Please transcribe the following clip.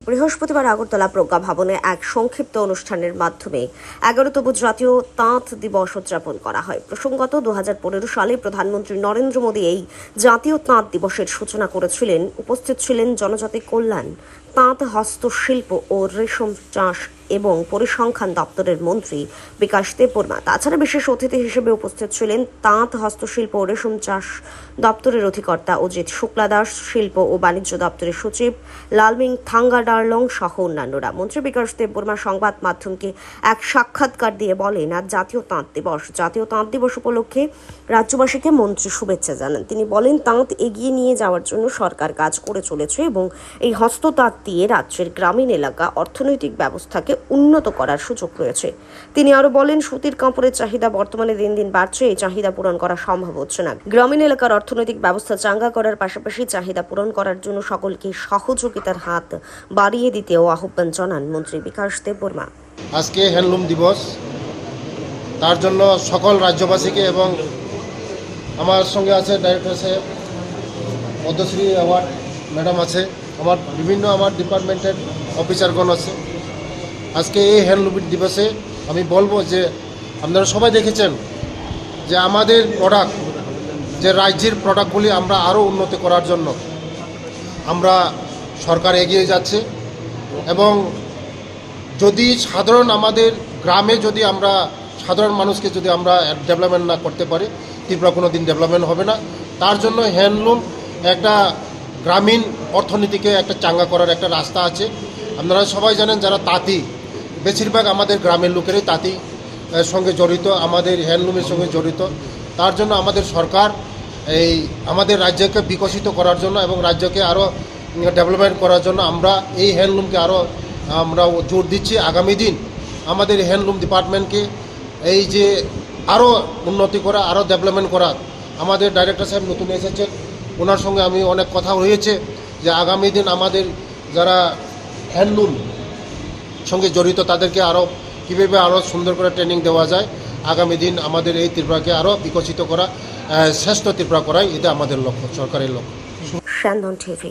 বৃহস্পতিবার আগরতলা প্রজ্ঞা ভবনে এক সংক্ষিপ্ত অনুষ্ঠানের মাধ্যমে 11তম জাতীয় তাঁত দিবস উদযাপন করা হয়। প্রসঙ্গত 2015 সালে প্রধানমন্ত্রী নরেন্দ্র মোদী এই জাতীয় তাঁত দিবসের সূচনা করেছিলেন। উপস্থিত ছিলেন জনজাতি কল্যাণ, তাঁত হস্তশিল্প ও রেশম চাষ এবং পরিসংখ্যান দপ্তরের মন্ত্রী বিকাশ দেববর্মা। তাছাড়া বিশেষ অতিথি হিসেবে উপস্থিত ছিলেন তাঁত হস্তশিল্প ও রেশম চাষ দপ্তরের অধিকর্তা অজিত শুক্লাদাস, শিল্প ও বাণিজ্য দপ্তরের সচিব লালমিং থাঙ্গাডারলং সহ অন্যান্যরা। মন্ত্রী বিকাশ দেববর্মা সংবাদ মাধ্যমকে এক সাক্ষাৎকার দিয়ে বলেন, আজ জাতীয় তাঁত দিবস। জাতীয় তাঁত দিবস উপলক্ষে রাজ্যবাসীকে মন্ত্রী শুভেচ্ছা জানান। তিনি বলেন, তাঁত এগিয়ে নিয়ে যাওয়ার জন্য সরকার কাজ করে চলেছে এবং এই হস্ততাঁত দিয়ে রাজ্যের গ্রামীণ এলাকা অর্থনৈতিক ব্যবস্থাকে উন্নত করার সুযোগ রয়েছে। তিনি আরো বলেন, সুতির কাপড়ের চাহিদা বর্তমানে দিন দিন বাড়ছে। এই চাহিদা পূরণ করা সম্ভব হচ্ছে না। গ্রামীণ এলাকার অর্থনৈতিক ব্যবস্থা চাঙ্গা করার পাশাপাশি চাহিদা পূরণ করার জন্য সকলকে সহযোগিতার হাত বাড়িয়ে দিতেও আহ্বান জানান মন্ত্রী বিকাশ দেববর্মা। আজকে হ্যান্ডলুম দিবস, তার জন্য সকল রাজ্যবাসীকে এবং আমার সঙ্গে আছে ডাইরেক্টর সাহেব, পদ্মশ্রী অ্যাওয়ার্ড ম্যাডাম আছে, আমার ডিপার্টমেন্টের অফিসারগণ আছে। আজকে এই হ্যান্ডলুম দিবসে আমি বলবো যে আপনারা সবাই দেখেছেন যে আমাদের প্রোডাক্ট, যে রাজ্যের প্রোডাক্টগুলি আমরা আরও উন্নতি করার জন্য আমরা সরকার এগিয়ে যাচ্ছে। এবং যদি আমাদের গ্রামে যদি আমরা সাধারণ মানুষকে যদি আমরা ডেভেলপমেন্ট না করতে পারি, ত্রিপুরা কোনো দিন ডেভেলপমেন্ট হবে না। তার জন্য হ্যান্ডলুম একটা গ্রামীণ অর্থনীতিকে একটা চাঙ্গা করার একটা রাস্তা আছে। আপনারা সবাই জানেন, যারা তাঁতি, বেশিরভাগ আমাদের গ্রামের লোকেরই তাঁতি সঙ্গে জড়িত, আমাদের হ্যান্ডলুমের সঙ্গে জড়িত। তার জন্য আমাদের সরকার এই আমাদের রাজ্যকে বিকশিত করার জন্য এবং রাজ্যকে আরও ডেভেলপমেন্ট করার জন্য আমরা এই হ্যান্ডলুমকে আরও আমরা জোর দিচ্ছি। আগামী দিন আমাদের হ্যান্ডলুম ডিপার্টমেন্টকে এই যে আরও উন্নতি করা, আরও ডেভেলপমেন্ট করা, আমাদের ডাইরেক্টর সাহেব নতুন এসেছেন, ওনার সঙ্গে আমি অনেক কথা হয়েছে যে আগামী দিন আমাদের যারা হ্যান্ডলুম সঙ্গে জড়িত তাদেরকে আরও কীভাবে আরও সুন্দর করে ট্রেনিং দেওয়া যায়। আগামী দিন আমাদের এই ত্রিপুরাকে আরও বিকশিত করা, শ্রেষ্ঠ ত্রিপুরা করাই এটা আমাদের লক্ষ্য, সরকারের লক্ষ্য। শান্তন টিভি।